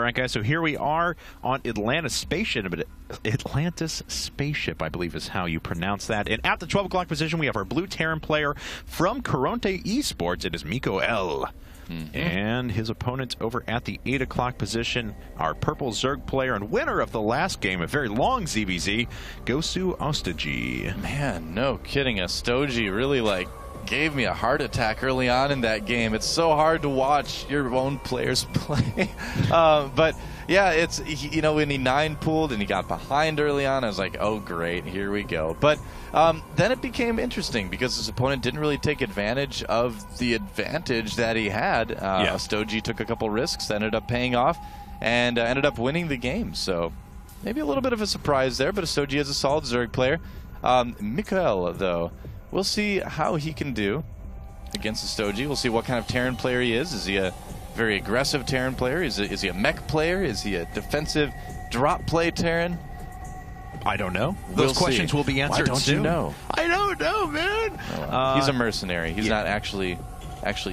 right, guys, so here we are on Atlantis Spaceship. Atlantis Spaceship, I believe is how you pronounce that. And at the 12 o'clock position, we have our blue Terran player from Karont3 Esports. It is Miko. And his opponent over at the 8 o'clock position, our purple Zerg player and winner of the last game, a very long ZBZ, GoSu.ostojiy. Man, no kidding. Ostojiy really, like, gave me a heart attack early on in that game. It's so hard to watch your own players play. But yeah, it's, you know, when he 9-pooled and he got behind early on, I was like, oh great, here we go. But then it became interesting because his opponent didn't really take advantage of the advantage that he had. Ostojiy took a couple risks, ended up paying off, and ended up winning the game. So maybe a little bit of a surprise there, but Ostojiy is a solid Zerg player. Miko, though, we'll see how he can do against Ostojiy. We'll see what kind of Terran player he is. Is he a very aggressive Terran player? Is he a mech player? Is he a defensive drop play Terran? I don't know. Those questions will be answered soon. You know? I don't know, man. He's a mercenary. He's not actually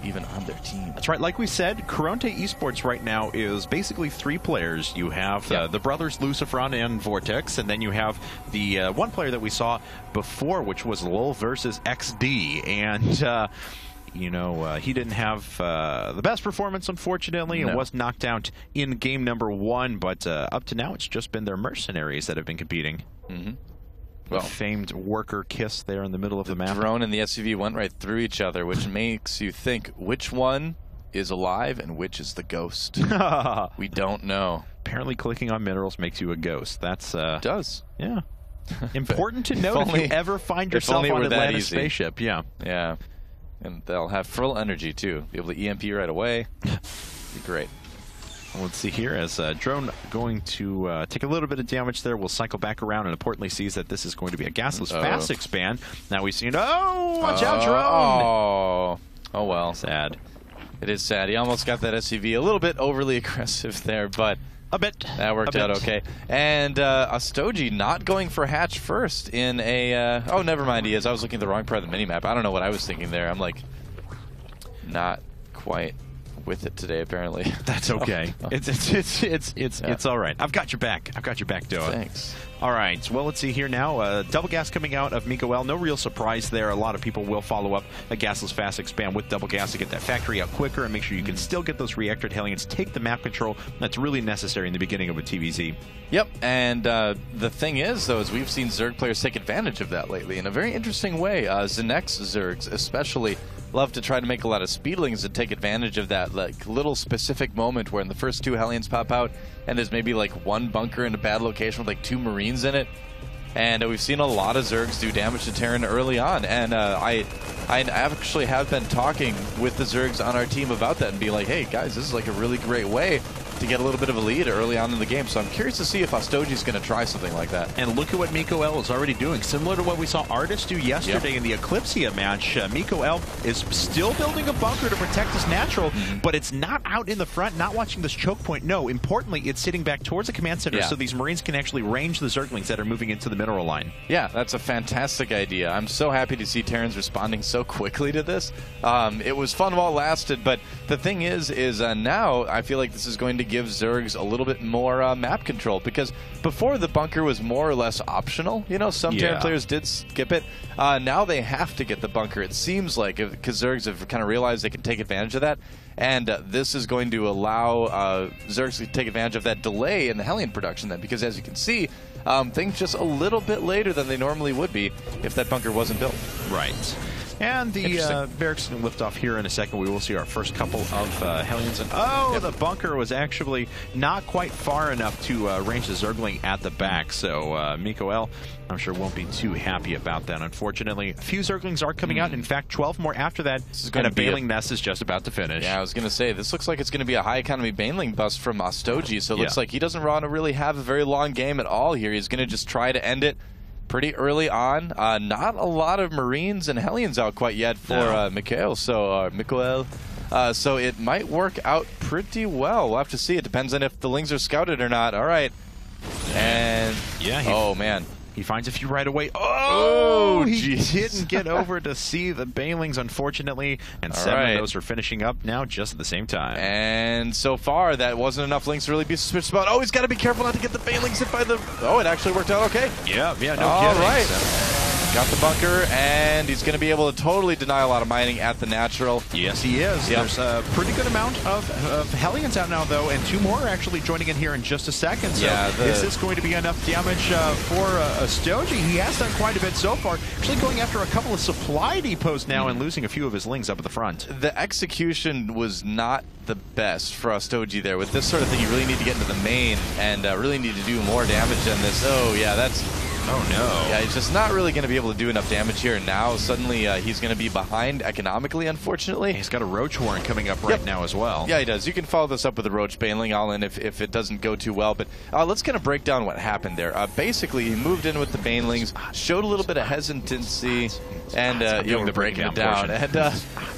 even on their team. That's right. Like we said, Karont3 Esports right now is basically 3 players. You have the brothers Lucifron and Vortex, and then you have the one player that we saw before, which was Lol versus XD. And you know, he didn't have the best performance, unfortunately, and was knocked out in game number 1. But up to now, it's just been their mercenaries that have been competing. Well, famed worker kiss there in the middle of the map. The drone and the SUV went right through each other, which makes you think which one is alive and which is the ghost. We don't know. Apparently, clicking on minerals makes you a ghost. That's it does. Yeah. Important to note if you ever find yourself on Atlantis Spaceship. Yeah. Yeah. And they'll have full energy too. Be able to EMP right away. Be great. Well, let's see here as drone going to take a little bit of damage there. We'll cycle back around and importantly sees that this is going to be a gasless fast expand. Now we've seen, watch out, drone! Oh well. Sad. It is sad. He almost got that SUV a little bit overly aggressive there, but a bit. That worked out okay. And Ostojiy not going for hatch first in a... oh, never mind, he is. I was looking at the wrong part of the minimap. I don't know what I was thinking there. I'm like, not quite with it today, apparently. That's okay. It's all right. I've got your back. I've got your back, Doa. Thanks. All right. Well, let's see here now. Double gas coming out of Miko. No real surprise there. A lot of people will follow up a gasless fast expand with double gas to get that factory out quicker and make sure you can still get those reactor Hellions. Take the map control. That's really necessary in the beginning of a TVZ. Yep. And the thing is, though, is we've seen Zerg players take advantage of that lately in a very interesting way. Zenex Zergs especially love to try to make a lot of speedlings and take advantage of that like little specific moment where in the first 2 Hellions pop out and there's maybe like 1 bunker in a bad location with like 2 Marines in it. And we've seen a lot of Zergs do damage to Terran early on. And I actually have been talking with the Zergs on our team about that and be like, hey guys, this is like a really great way to get a little bit of a lead early on in the game. So I'm curious to see if Ostojiy is going to try something like that. And look at what Miko is already doing. Similar to what we saw Artis do yesterday in the Eclipsia match. Miko is still building a bunker to protect his natural, but it's not out in the front, not watching this choke point. No, importantly, it's sitting back towards the command center so these Marines can actually range the Zerglings that are moving into the mineral line. Yeah, that's a fantastic idea. I'm so happy to see Terrans responding so quickly to this. It was fun while it lasted, but the thing is now I feel like this is going to give Zergs a little bit more map control, because before the bunker was more or less optional. You know, some Terran players did skip it. Now they have to get the bunker, it seems like, because Zergs have kind of realized they can take advantage of that. And this is going to allow Zergs to take advantage of that delay in the Hellion production then, because as you can see, things just a little bit later than they normally would be if that bunker wasn't built. Right. And the barracks can lift off here in a second. We will see our first couple of Hellions. And the bunker was actually not quite far enough to range the Zergling at the back. So Miko, I'm sure, won't be too happy about that, unfortunately. A few Zerglings are coming out. In fact, 12 more after that. And a Baneling nest is just about to finish. Yeah, I was going to say, this looks like it's going to be a high economy Baneling bust from Ostojiy. So it looks like he doesn't want to really have a very long game at all here. He's going to just try to end it pretty early on. Not a lot of Marines and Hellions out quite yet for Mikael. So so it might work out pretty well. We'll have to see. It depends on if the Lings are scouted or not. All right. And yeah, oh man, He finds a few right away. Oh, he geez. didn't get over to see the Banelings, unfortunately. And 7 of those are finishing up now just at the same time. And so far, that wasn't enough links to really be suspicious about. Oh, he's got to be careful not to get the Banelings hit by the... Oh, it actually worked out okay. Yeah, no kidding. All right. So. Got the bunker, and he's going to be able to totally deny a lot of mining at the natural. Yes, he is. Yep. There's a pretty good amount of Hellions out now, though, and 2 more are actually joining in here in just a second. So this is going to be enough damage for Ostojiy. He has done quite a bit so far, actually going after a couple of supply depots now and losing a few of his lings up at the front. The execution was not the best for Ostojiy there. With this sort of thing, you really need to get into the main and really need to do more damage than this. Oh, yeah, that's... Oh, no. Yeah, he's just not really going to be able to do enough damage here. And now, suddenly, he's going to be behind economically, unfortunately. He's got a Roach Horn coming up right now as well. Yeah, he does. You can follow this up with a Roach Baneling all in if it doesn't go too well. But let's kind of break down what happened there. Basically, he moved in with the Banelings, showed a little bit of hesitancy, and breaking it down. And,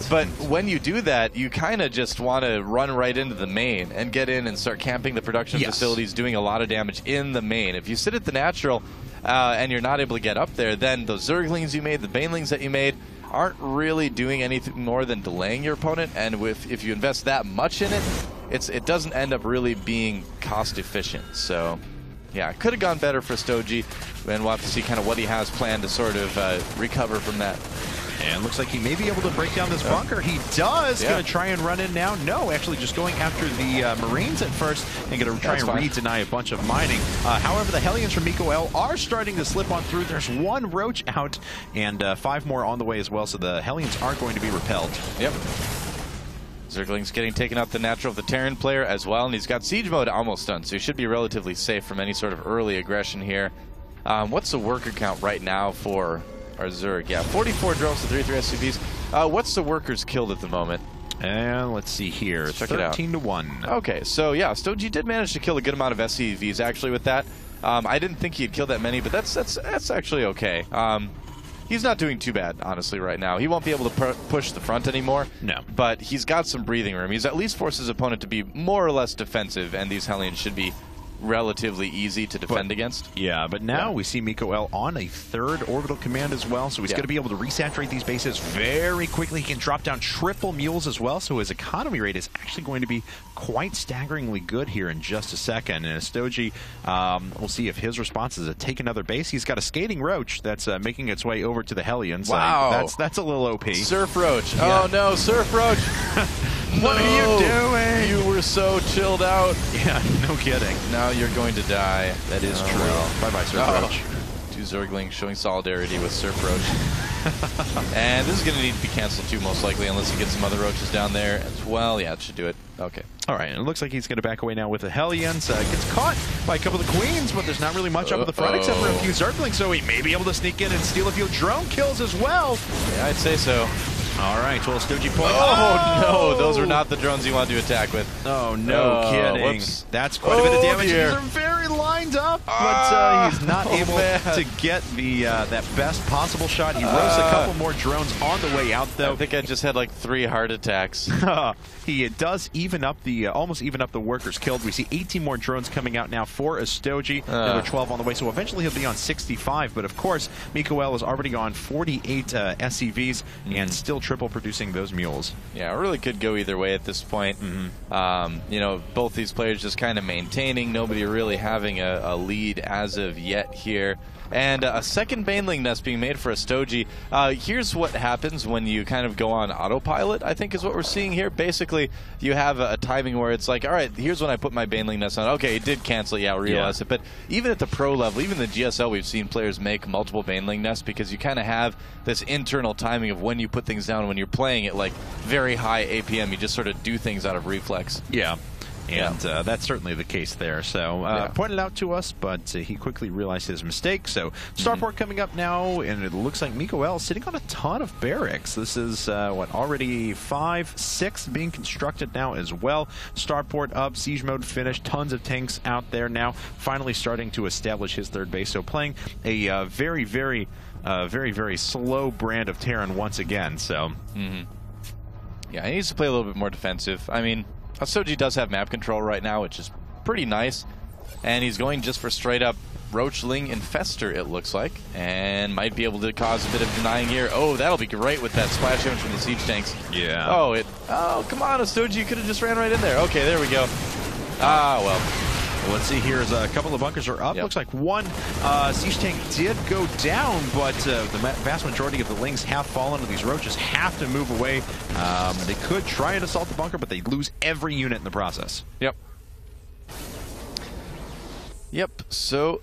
but when you do that, you kind of just want to run right into the main and get in and start camping the production facilities, doing a lot of damage in the main. If you sit at the natural... and you're not able to get up there, then those Zerglings you made, the Banelings that you made, aren't really doing anything more than delaying your opponent. And if you invest that much in it, it doesn't end up really being cost efficient. So, yeah, it could have gone better for Ostojiy, and we'll have to see kind of what he has planned to sort of recover from that. And looks like he may be able to break down this bunker. He does. Going to try and run in now. No, actually just going after the Marines at first and going to try and re-deny a bunch of mining. However, the Hellions from Miko are starting to slip on through. There's 1 Roach out and 5 more on the way as well, so the Hellions aren't going to be repelled. Yep. Zergling's getting taken out the natural of the Terran player as well, and he's got siege mode almost done, so he should be relatively safe from any sort of early aggression here. What's the worker count right now for... Or Zerg, yeah, 44 drones to 33 SCVs. What's the workers killed at the moment? And let's see here, check it out. 13-1. Okay, so yeah, Ostojiy did manage to kill a good amount of SCVs actually with that. I didn't think he'd kill that many, but that's actually okay. He's not doing too bad, honestly, right now. He won't be able to push the front anymore. No. But he's got some breathing room. He's at least forced his opponent to be more or less defensive, and these Hellions should be relatively easy to defend against. Yeah, but now we see Miko on a 3rd orbital command as well, so he's going to be able to resaturate these bases very quickly. He can drop down triple mules as well, so his economy rate is actually going to be quite staggeringly good here in just a second. And Ostojiy, we'll see if his response is to take another base. He's got a Skating Roach that's making its way over to the Hellions. Wow. That's a little OP. Surf Roach. Yeah. Oh no, Surf Roach. What are you doing? You were so chilled out. Yeah, no kidding. Now you're going to die. That is true. Bye-bye, Surf Roach. 2 Zerglings showing solidarity with Surf Roach. And this is going to need to be canceled too, most likely, unless he gets some other roaches down there as well. Yeah, it should do it. Okay. All right, and it looks like he's going to back away now with the Hellions. Gets caught by a couple of the Queens, but there's not really much up at the front except for a few Zerglings, so he may be able to sneak in and steal a few drone kills as well. Yeah, I'd say so. All right, well, Ostojiy point. Oh, no, those are not the drones you want to attack with. Oh, no kidding. Whoops. That's quite a bit of damage. These are very lined up, but he's not able to get the that best possible shot. He roasts a couple more drones on the way out, though. I think I just had like 3 heart attacks. He does even up the almost even up the workers killed. We see 18 more drones coming out now for Ostojiy. Another 12 on the way, so eventually he'll be on 65. But of course, Miko is already on 48 SCVs and still triple producing those mules. Yeah, it really could go either way at this point. You know, both these players just kind of maintaining. Nobody really having a lead as of yet here. And a second Baneling nest being made for Ostojiy. Here's what happens when you kind of go on autopilot, I think is what we're seeing here. Basically, you have a timing where it's like, all right, here's when I put my Baneling nest on. Okay, it did cancel, yeah, I realized it. But even at the pro level, even the GSL, we've seen players make multiple Baneling nests because you kind of have this internal timing of when you put things down when you're playing at like very high APM. You just sort of do things out of reflex. Yeah. And that's certainly the case there. So pointed out to us, but he quickly realized his mistake. So Starport coming up now, and it looks like Miko sitting on a ton of barracks. This is, what, already 5, 6 being constructed now as well. Starport up, siege mode finished, tons of tanks out there now, finally starting to establish his 3rd base. So playing a very, very slow brand of Terran once again. So, yeah, he needs to play a little bit more defensive. I mean, Ostojiy does have map control right now, which is pretty nice, and he's going just for straight up Roachling Infestor, it looks like, and might be able to cause a bit of denying here. Oh, that'll be great with that splash damage from the siege tanks. Yeah. Oh, come on, Ostojiy, you could have just ran right in there. Okay, there we go. Well, let's see here as a couple of bunkers are up. Yep. Looks like one siege tank did go down, but the vast majority of the Lings have fallen, and these roaches have to move away. They could try and assault the bunker, but they lose every unit in the process. Yep, so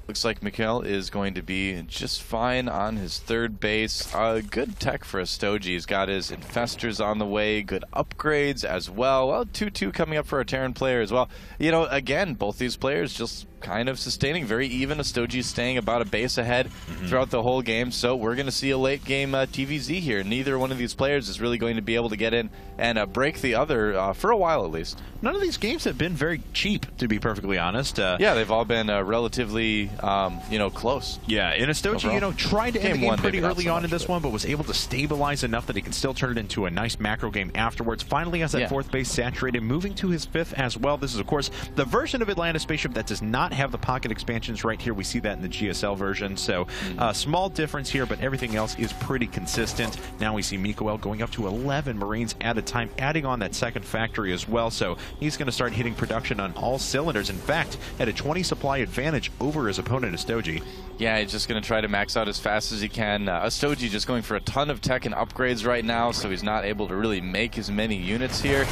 looks like Mikhail is going to be just fine on his third base. Good tech for Ostojiy. He's got his Infestors on the way, good upgrades as well. Well, 2-2 coming up for a Terran player as well. You know, again, both these players just kind of sustaining, very even. Ostojiy staying about a base ahead throughout the whole game, so we're going to see a late game TVZ here. Neither one of these players is really going to be able to get in and break the other for a while at least. None of these games have been very cheap, to be perfectly honest. Yeah, they've all been relatively, close. Yeah, and Ostojiy, tried to end the game pretty early on in this one, but was able to stabilize enough that he can still turn it into a nice macro game afterwards. Finally has that fourth base saturated, moving to his fifth as well. This is, of course, the version of Atlantis Spaceship that does not have the pocket expansions right here. We see that in the GSL version, so small difference here, but everything else is pretty consistent. Now we see Mikael going up to 11 Marines at a time, adding on that second factory as well, so he's going to start hitting production on all cylinders. In fact, at a 20 supply advantage over his opponent, Ostojiy. Yeah, he's just going to try to max out as fast as he can. Ostojiy just going for a ton of tech and upgrades right now, so he's not able to really make as many units here,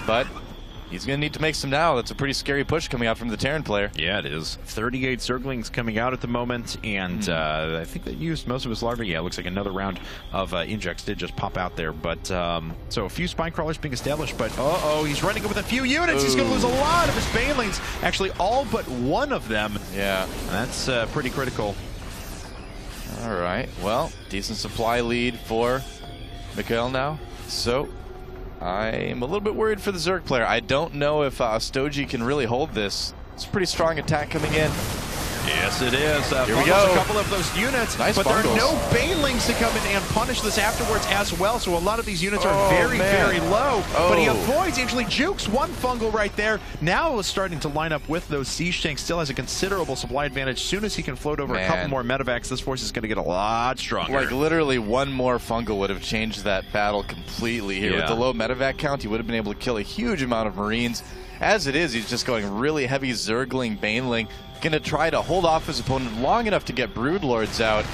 but he's going to need to make some now. That's a pretty scary push coming out from the Terran player. Yeah, it is. 38 Zerglings coming out at the moment, and I think they used most of his larvae. Yeah, it looks like another round of injects did just pop out there. But so a few spine crawlers being established, but he's running with a few units. He's going to lose a lot of his banelings. Actually, all but one of them. Yeah. That's pretty critical. All right. Well, decent supply lead for Mikhail now. So I'm a little bit worried for the Zerg player. I don't know if Ostojiy can really hold this. It's a pretty strong attack coming in. Yes, it is. Here we go. A couple of those units, nice but bundles. there are no banelings to come in and punish this afterwards as well, so a lot of these units are very, very low. But he avoids, actually jukes one fungal right there. Now is starting to line up with those siege tanks. Still has a considerable supply advantage. Soon as he can float over a couple more medevacs, this force is going to get a lot stronger. Like literally one more fungal would have changed that battle completely here. With the low medevac count, he would have been able to kill a huge amount of Marines. As it is, he's just going really heavy Zergling, Baneling. Going to try to hold off his opponent long enough to get Broodlords out,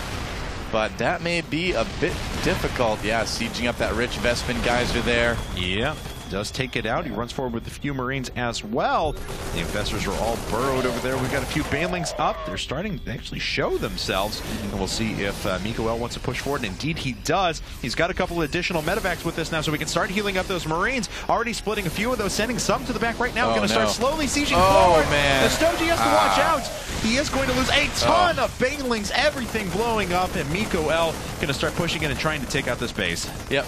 but that may be a bit difficult. Yeah, sieging up that rich Vespin geyser there. Yeah, does take it out. He runs forward with a few Marines as well. The Infestors are all burrowed over there. We've got a few Banelings up. They're starting to actually show themselves, and we'll see if Mikael wants to push forward. And indeed he does. He's got a couple of additional medevacs with this now, so we can start healing up those Marines. Already splitting a few of those, sending some to the back right now. Going to start slowly sieging forward. Man. Ostojiy has to watch out. He is going to lose a ton of Banelings, everything blowing up, and Mikael going to start pushing in and trying to take out this base. Yep.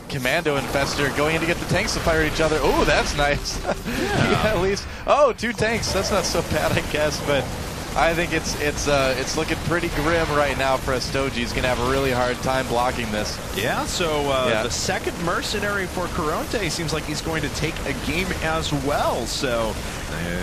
Commando Infestor going in to get the tanks to fire at each other. Oh, that's nice. Yeah, at least. Oh, 2 tanks. That's not so bad, I guess. But I think it's looking pretty grim right now for Ostojiy. He's going to have a really hard time blocking this. Yeah. So the second mercenary for Karont3 seems like he's going to take a game as well. So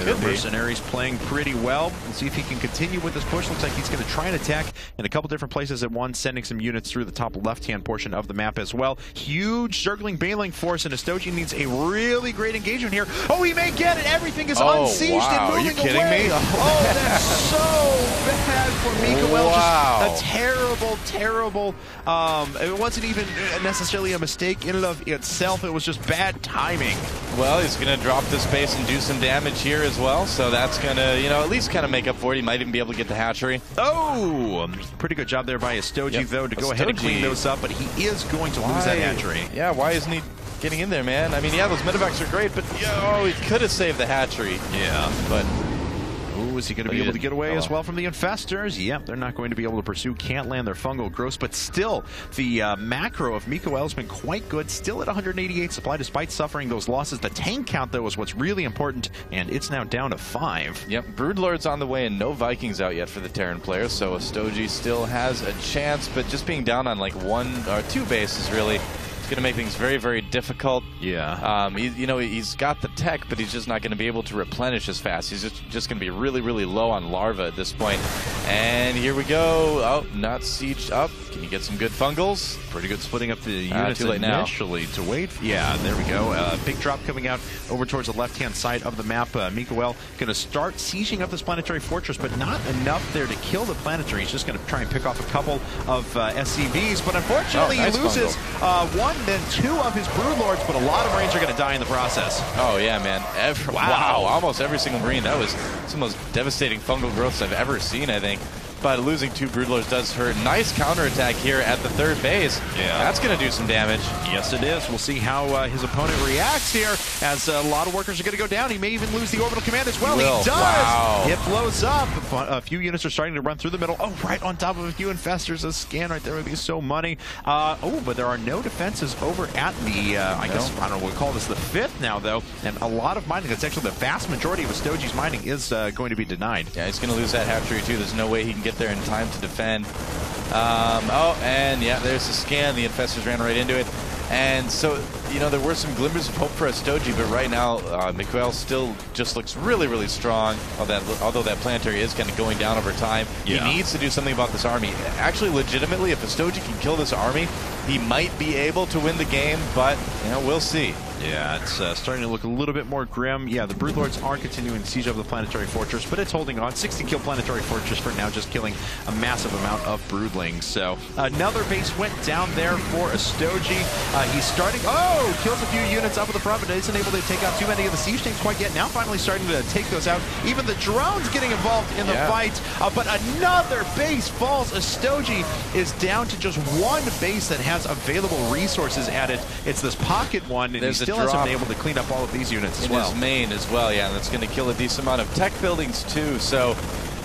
the mercenaries playing pretty well. Let's see if he can continue with this push. Looks like he's going to try and attack in a couple different places at once, sending some units through the top left-hand portion of the map as well. Huge Zergling Baneling force, and Ostojiy needs a really great engagement here. Oh, he may get it. Everything is unsieged and moving away. Are you kidding me? Oh, that's so bad for Mikael. Just a terrible, terrible. It wasn't even necessarily a mistake in and of itself. It was just bad timing. Well, he's going to drop this base and do some damage here as well, so that's going to, at least kind of make up for it. He might even be able to get the hatchery. Oh, pretty good job there by Ostojiy, though, to go ahead and clean those up, but he is going to lose that hatchery. Yeah, why isn't he getting in there, man? I mean, yeah, those medevacs are great, but he could have saved the hatchery. Yeah. But ooh, is he going to be able to get away as well from the Infestors? Yep, they're not going to be able to pursue. Can't land their fungal growths, but still, the macro of Mikael has been quite good. Still at 188 supply, despite suffering those losses. The tank count, though, is what's really important, and it's now down to 5. Yep, Broodlord's on the way, and no Vikings out yet for the Terran player, so Ostojiy still has a chance, but just being down on like 1 or 2 bases, really, going to make things very, very difficult. Yeah. You know, he's got the tech, but he's just not going to be able to replenish as fast. He's just going to be really, really low on larva at this point. And here we go. Oh, not sieged up. Can you get some good fungals? Pretty good splitting up the units initially to wait. Yeah, there we go. Big drop coming out over towards the left-hand side of the map. Mikael going to start sieging up this planetary fortress, but not enough there to kill the planetary. He's just going to try and pick off a couple of SCVs, but unfortunately he loses one, then two of his broodlords, but a lot of Marines are going to die in the process. Oh, yeah, man. Wow. Almost every single Marine. That was some of the most devastating fungal growths I've ever seen, I think. But losing two broodlords does hurt. Nice counterattack here at the third base. Yeah. That's going to do some damage. Yes, it is. We'll see how his opponent reacts here, as a lot of workers are going to go down. He may even lose the orbital command as well. He does. Wow. It blows up. A few units are starting to run through the middle. Oh, right on top of a few infestors. A scan right there would be so money. Oh, but there are no defenses over at the, I guess, I don't know, we'll call this the fifth now, though. And a lot of mining. That's actually the vast majority of Ostoji's mining is going to be denied. Yeah, he's going to lose that hatchery, too. There's no way he can get there in time to defend. Oh, and yeah, there's the scan. The infestors ran right into it. And so, you know, there were some glimmers of hope for Ostoji, but right now, Mikael still just looks really, really strong, although that planetary is kind of going down over time. Yeah. He needs to do something about this army. Actually, legitimately, if Ostoji can kill this army, he might be able to win the game, but, you know, we'll see. Yeah, it's starting to look a little bit more grim. Yeah, the broodlords are continuing to siege up the planetary fortress, but it's holding on. 60-kill planetary fortress for now, just killing a massive amount of broodlings. So another base went down there for Ostoji. He's starting. Oh, kills a few units up at the front, but isn't able to take out too many of the siege tanks quite yet. Now finally starting to take those out. Even the drones getting involved in the fight. But another base falls. Ostoji is down to just one base that has available resources at it. It's this pocket one, and he still hasn't been able to clean up all of these units as well. In his main as well, yeah, and that's going to kill a decent amount of tech buildings too. So,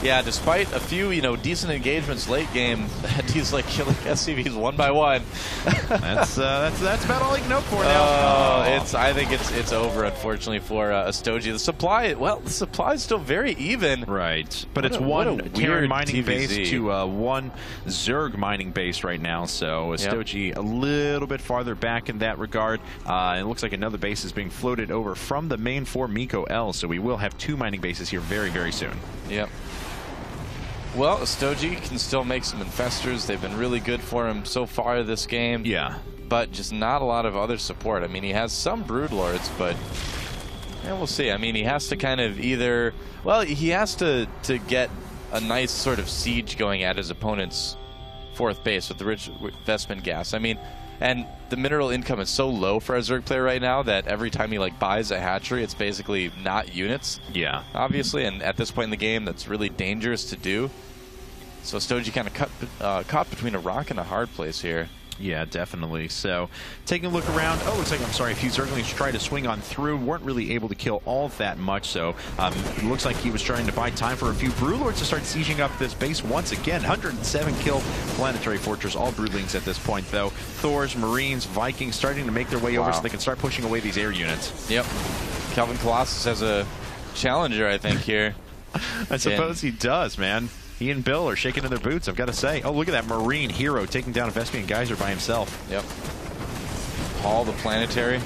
yeah, despite a few, you know, decent engagements late game, he's like killing SCVs one by one. That's about all he can hope for now. I think it's over, unfortunately, for Ostoji. The supply is still very even. Right, but it's one Terran mining base to one Zerg mining base right now. So Ostoji a little bit farther back in that regard. It looks like another base is being floated over from the main for Mikael. So we will have two mining bases here very, very soon. Yep. Well, Ostoji can still make some infestors. They've been really good for him so far this game. Yeah. But just not a lot of other support. I mean, he has some broodlords, but yeah, we'll see. I mean, he has to kind of either... Well, he has to get a nice sort of siege going at his opponent's fourth base with the rich investment gas. I mean, and the mineral income is so low for a Zerg player right now that every time he like buys a hatchery, it's basically not units. Yeah. Obviously, and at this point in the game, that's really dangerous to do. So Ostoji kind of caught between a rock and a hard place here. Yeah, definitely. So, taking a look around. Oh, looks like, I'm sorry, a few Zerglings tried to swing on through. Weren't really able to kill all that much. So, it looks like he was trying to buy time for a few broodlords to start sieging up this base once again. 107 kill planetary fortress. All broodlings at this point, though. Thors, Marines, Vikings starting to make their way over so they can start pushing away these air units. Yep. Calvin Colossus has a challenger, I think, here. I suppose he does, man. He and Bill are shaking in their boots, I've got to say. Oh, look at that Marine hero taking down a Vespian Geyser by himself. Yep. Paul the Planetary.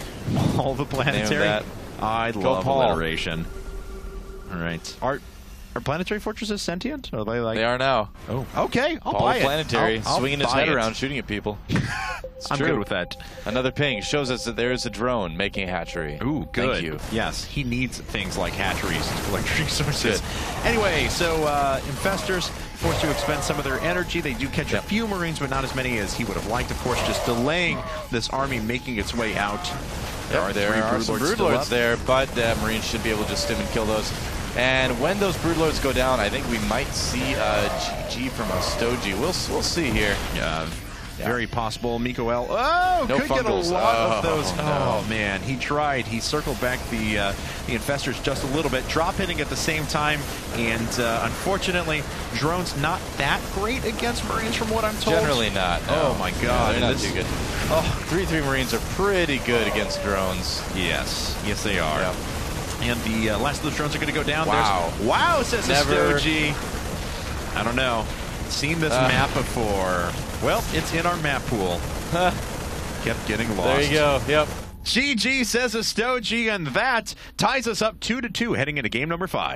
Paul the Planetary. I love alliteration. All right. Are planetary fortresses sentient? Are they like... They are now. Oh, okay. I'll Paul buy it. Planetary, swinging his head around, shooting at people. I'm good with that. Another ping shows us that there is a drone making a hatchery. Ooh, good. Thank you. Yes, he needs things like hatcheries to collect resources. Anyway, so infestors forced to expend some of their energy. They do catch a few Marines, but not as many as he would have liked. Of course, just delaying this army making its way out. There are some broodlords there, but Marines should be able to just stim and kill those. And when those broodlords go down, I think we might see GG from Ostoji. We'll see here. Yeah. Very possible. Mikael, could get a lot of those. Oh, man, he tried. He circled back the infestors just a little bit, drop hitting at the same time, and unfortunately, drones not that great against Marines from what I'm told. Generally not. No. Oh, my God. They're not too good. 3-3 Marines are pretty good against drones. Yes. Yes, they are. Yep. And the last of those drones are going to go down. Wow. Wow, says Ostoji. I don't know. Seen this map before. Well, it's in our map pool. kept getting lost. There you go. Yep. GG says Ostojiy, and that ties us up 2-2 heading into game number 5.